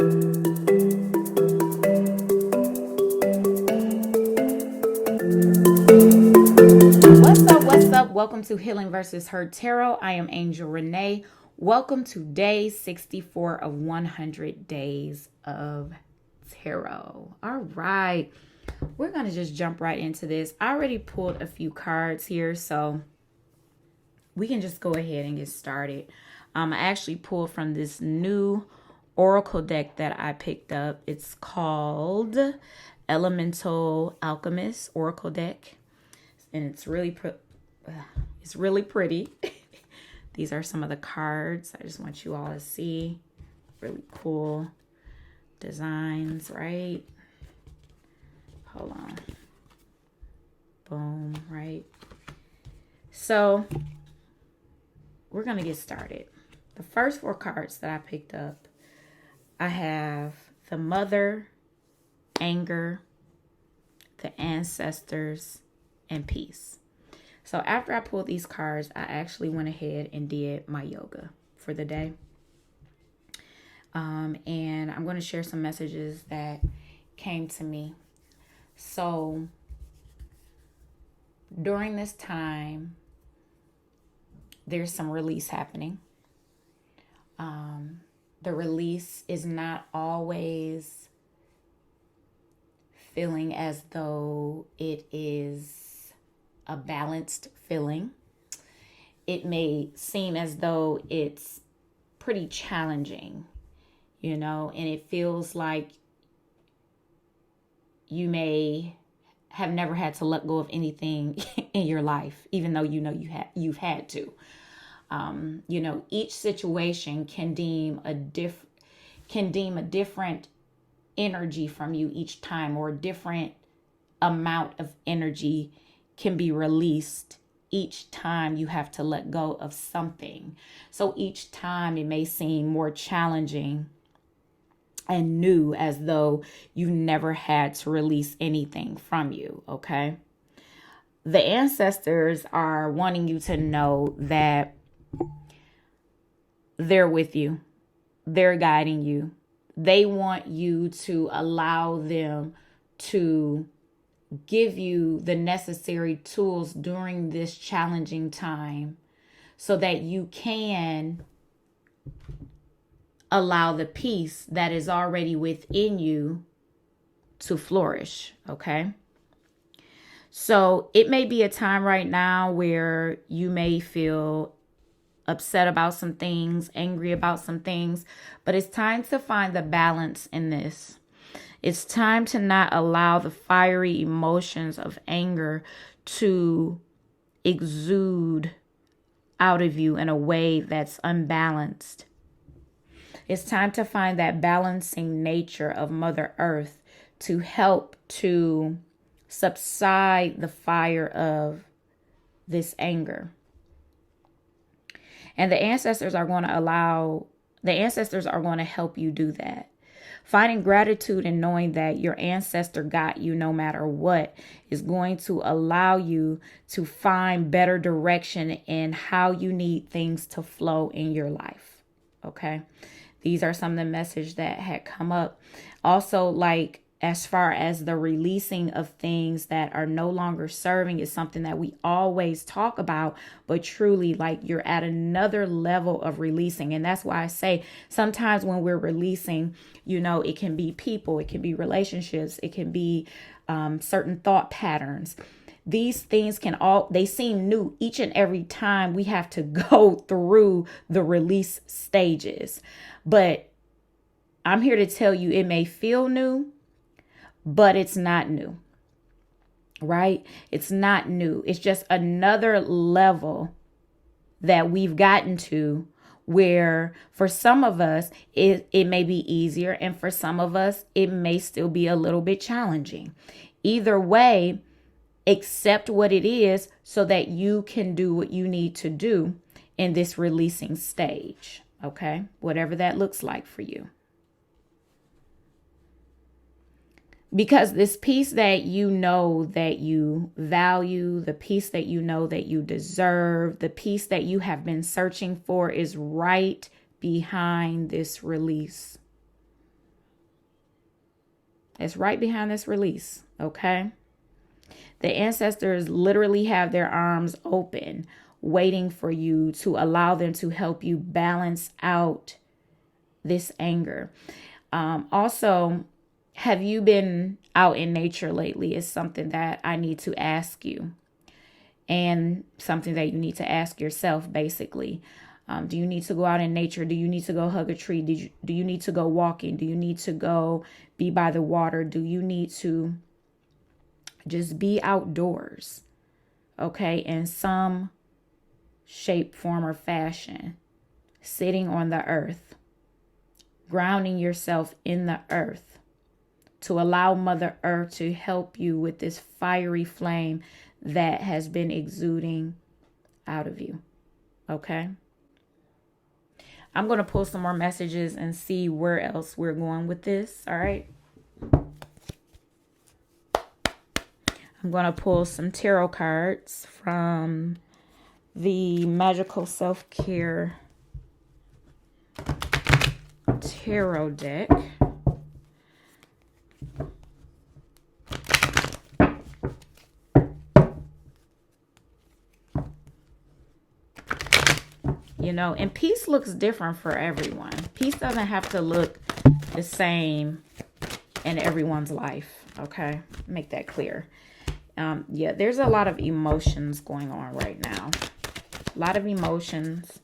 What's up? Welcome to Healing versus Hurt Tarot. I am Angel Renee. Welcome to day 64 of 100 days of tarot. All right, we're going to just jump right into this. I already pulled a few cards here, so we can just go ahead and get started. I actually pulled from this new oracle deck that I picked up. It's called Elemental Alchemist Oracle Deck, and it's really pretty. These are some of the cards. I just want you all to see. Really cool designs, right? Hold on. Boom, right? So we're going to get started. The first four cards that I picked up, I have the Mother, Anger, the Ancestors, and Peace. So after I pulled these cards, I actually went ahead and did my yoga for the day. And I'm going to share some messages that came to me. So during this time, there's some release happening. The release is not always feeling as though it is a balanced feeling. It may seem as though it's pretty challenging, and it feels like you may have never had to let go of anything in your life, even though you've had to. Each situation can deem a different energy from you each time, or a different amount of energy can be released each time you have to let go of something. So each time it may seem more challenging and new, as though you never had to release anything from you, okay? The ancestors are wanting you to know that they're with you. They're guiding you. They want you to allow them to give you the necessary tools during this challenging time so that you can allow the peace that is already within you to flourish, okay? So it may be a time right now where you may feel upset about some things, angry about some things, but it's time to find the balance in this. It's time to not allow the fiery emotions of anger to exude out of you in a way that's unbalanced. It's time to find that balancing nature of Mother Earth to help to subside the fire of this anger. And the ancestors are going to help you do that. Finding gratitude and knowing that your ancestor got you no matter what is going to allow you to find better direction in how you need things to flow in your life. Okay. These are some of the messages that had come up. Also, like, as far as the releasing of things that are no longer serving is something that we always talk about, but truly, like, you're at another level of releasing. And that's why I say sometimes when we're releasing, it can be people, it can be relationships, it can be certain thought patterns. These things they seem new each and every time we have to go through the release stages. But I'm here to tell you, it may feel new, but it's not new, right? It's not new. It's just another level that we've gotten to where for some of us, it may be easier. And for some of us, it may still be a little bit challenging. Either way, accept what it is so that you can do what you need to do in this releasing stage, okay? Whatever that looks like for you. Because this peace that you know that you value, the peace that you know that you deserve, the peace that you have been searching for is right behind this release. It's right behind this release. Okay. The ancestors literally have their arms open, waiting for you to allow them to help you balance out this anger. Also, have you been out in nature lately? Is something that I need to ask you, and something that you need to ask yourself, basically. Do you need to go out in nature? Do you need to go hug a tree? Do you need to go walking? Do you need to go be by the water? Do you need to just be outdoors? Okay, in some shape, form, or fashion. Sitting on the earth, grounding yourself in the earth to allow Mother Earth to help you with this fiery flame that has been exuding out of you. Okay. I'm going to pull some more messages and see where else we're going with this. All right. I'm going to pull some tarot cards from the Magical Self-Care Tarot deck. You know, and peace looks different for everyone. Peace doesn't have to look the same in everyone's life. Okay, make that clear. Yeah, there's a lot of emotions going on right now. A lot of emotions.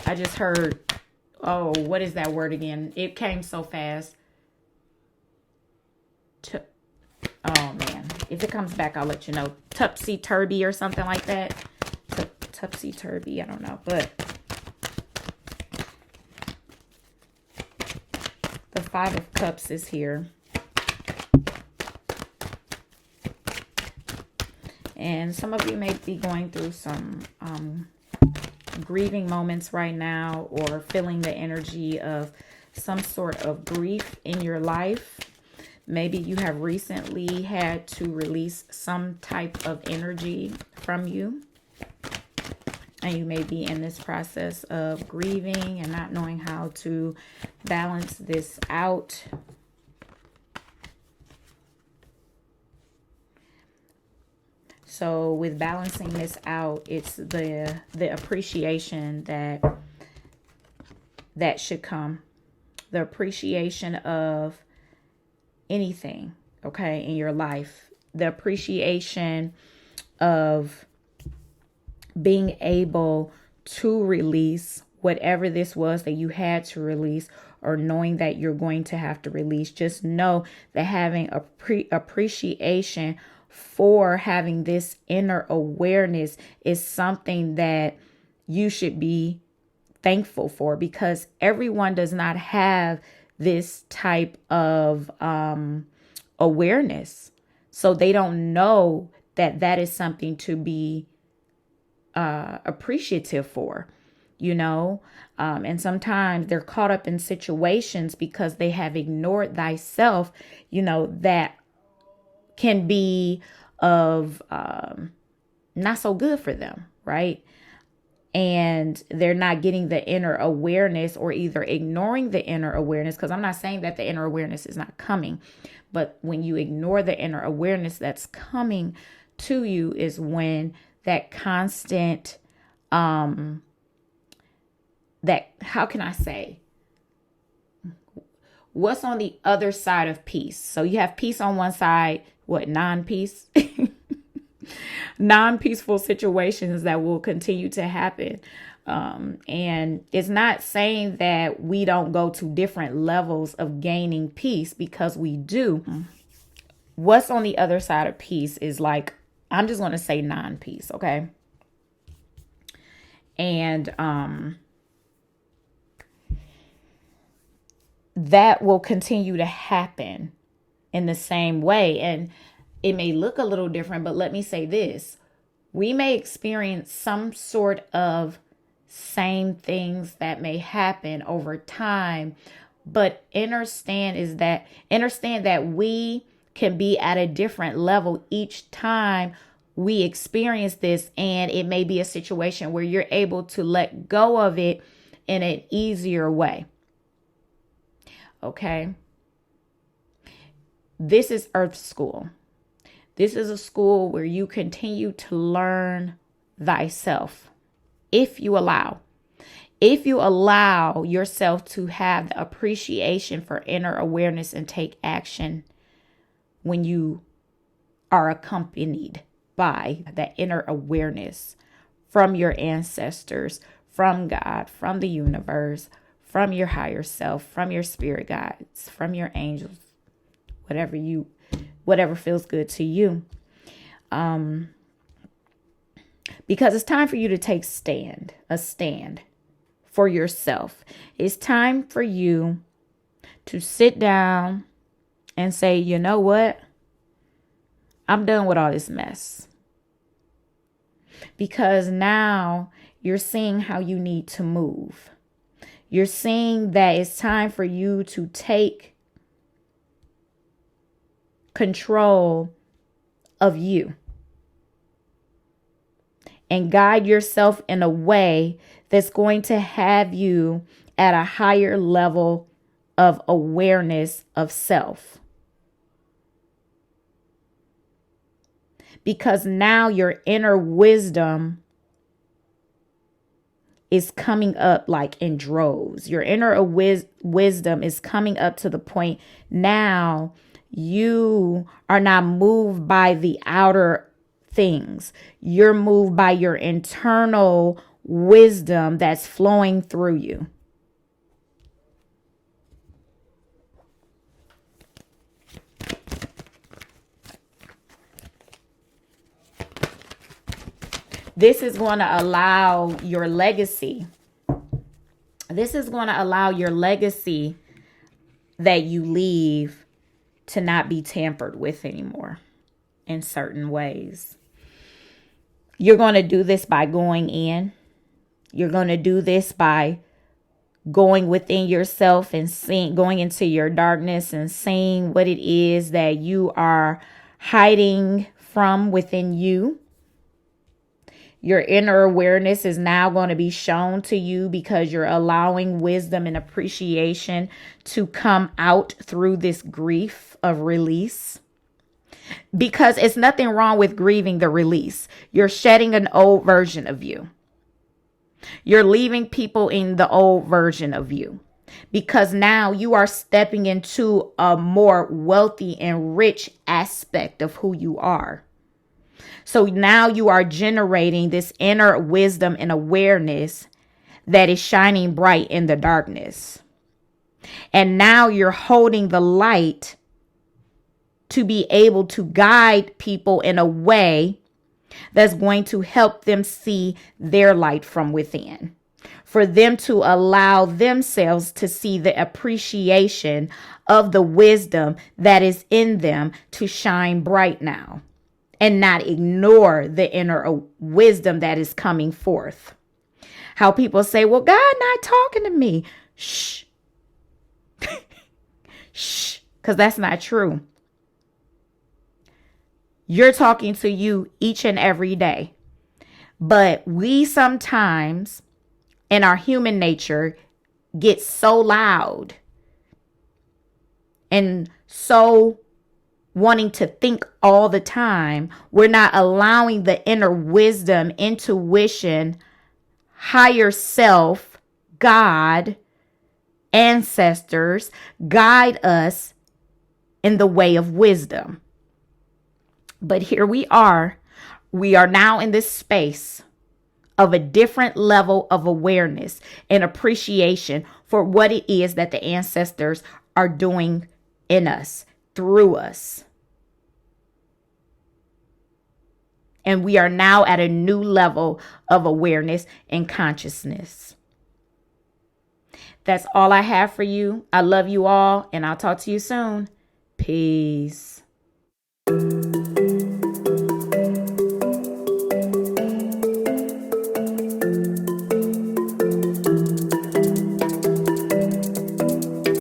I just heard, oh, what is that word again? It came so fast. Oh, man. If it comes back, I'll let you know. Topsy-Turvy or something like that. Topsy-Turvy, I don't know. But the Five of Cups is here. And some of you may be going through some grieving moments right now, or feeling the energy of some sort of grief in your life. Maybe you have recently had to release some type of energy from you. And you may be in this process of grieving and not knowing how to balance this out. So with balancing this out, it's the appreciation that should come. The appreciation of anything, okay, in your life. The appreciation of being able to release whatever this was that you had to release, or knowing that you're going to have to release. Just know that having appreciation for having this inner awareness is something that you should be thankful for, because everyone does not have this type of awareness. So they don't know that that is something to be appreciative for, you know. And sometimes they're caught up in situations because they have ignored thyself, you know, that can be of not so good for them, right? And they're not getting the inner awareness, or either ignoring the inner awareness, because I'm not saying that the inner awareness is not coming, but when you ignore the inner awareness that's coming to you is when that constant, that, how can I say, what's on the other side of peace? So you have peace on one side, what, non-peace? Non-peaceful situations that will continue to happen. And it's not saying that we don't go to different levels of gaining peace, because we do. What's on the other side of peace is, like, I'm just going to say non-peace, okay? And that will continue to happen in the same way. And it may look a little different, but let me say this. We may experience some sort of same things that may happen over time, but understand that we can be at a different level each time we experience this. And it may be a situation where you're able to let go of it in an easier way. Okay. This is Earth School. This is a school where you continue to learn thyself. If you allow yourself to have the appreciation for inner awareness and take action when you are accompanied by that inner awareness from your ancestors, from God, from the universe, from your higher self, from your spirit guides, from your angels, whatever feels good to you. Because it's time for you to take a stand for yourself. It's time for you to sit down and say, you know what? I'm done with all this mess. Because now you're seeing how you need to move. You're seeing that it's time for you to take control of you and guide yourself in a way that's going to have you at a higher level of awareness of self. Because now your inner wisdom is coming up like in droves. Your inner wisdom is coming up to the point now you are not moved by the outer things. You're moved by your internal wisdom that's flowing through you. This is going to allow your legacy. This is going to allow your legacy that you leave to not be tampered with anymore in certain ways. You're going to do this by going in. You're going to do this by going within yourself and going into your darkness and seeing what it is that you are hiding from within you. Your inner awareness is now going to be shown to you because you're allowing wisdom and appreciation to come out through this grief of release. Because it's nothing wrong with grieving the release. You're shedding an old version of you. You're leaving people in the old version of you. Because now you are stepping into a more wealthy and rich aspect of who you are. So now you are generating this inner wisdom and awareness that is shining bright in the darkness. And now you're holding the light to be able to guide people in a way that's going to help them see their light from within. For them to allow themselves to see the appreciation of the wisdom that is in them to shine bright now. And not ignore the inner wisdom that is coming forth. How people say, well, God not talking to me. Shh. Shh. Because that's not true. You're talking to you each and every day. But we sometimes, in our human nature, get so loud and so wanting to think all the time, we're not allowing the inner wisdom, intuition, higher self, God, ancestors, guide us in the way of wisdom. But here we are now in this space of a different level of awareness and appreciation for what it is that the ancestors are doing in us, through us. And we are now at a new level of awareness and consciousness. That's all I have for you. I love you all, and I'll talk to you soon. Peace.